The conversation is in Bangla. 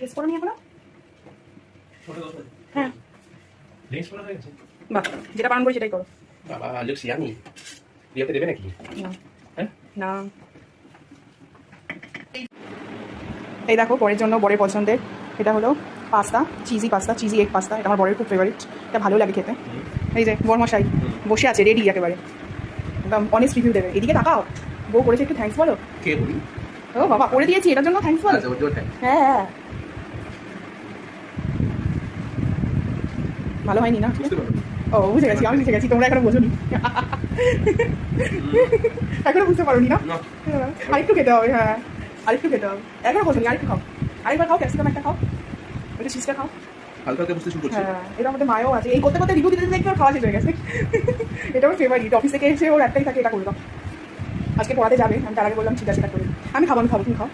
টেস্ট করে নি এখনো? হ্যাঁ বাহ, যেটা বারণ করি সেটাই করো। বাবা লুকস ইয়ামি। বিয়েতে দেবে নাকি? না হ্যাঁ না। এই দেখো বরের জন্য, বরের পছন্দের এটা হলো pasta, cheesy pasta, cheesy egg pasta. এটা আমার বরের খুব ফেভারিট, এটা ভালো লাগে খেতে। এই যে বরমশাই বসে আছে রেডি একেবারে, একদম অনেস্ট রিভিউ দেবে। এদিকে তাকাও, বউ করেছে, একটু থ্যাঙ্কস বলো। কে বলি? ও বাবা, করে দিয়েছি এটার জন্য থ্যাঙ্কস বলো। আচ্ছা ওর জন্য thanks। হ্যাঁ হ্যাঁ, ভালো হয়নি না? বুঝতে পারো? ও বুঝে গেছি, আমি বুঝে গেছি, তোমরা এখনো বোঝোনি। এখনো বুঝতে পারোনি না? না। আরেকটু খেতে হবে, হ্যাঁ আরেকটু খেতে হবে, এখনো বোঝোনি, আরেকটু খাও, আরেকবার খাও, ক্যাপসিকাম একটা খাও, ওইটা চিজটা খাও। হালকা হালকা বুঝতে শুরু করছি। হ্যাঁ, এটা আমাদের মায়ও আছে, এই করতে করতে রিভিউ দিতে দিতে একটু খাওয়া শেষ হয়ে গেছে। এটা আমার ফেভারিট, অফিস থেকে এসে ওর একটাই থাকে, এটা করে দাও। আজকে পড়াতে যাবে, আমি তার আগে বললাম ঠিক আছে এটা করে। আমি খাবো, তুমি খাও।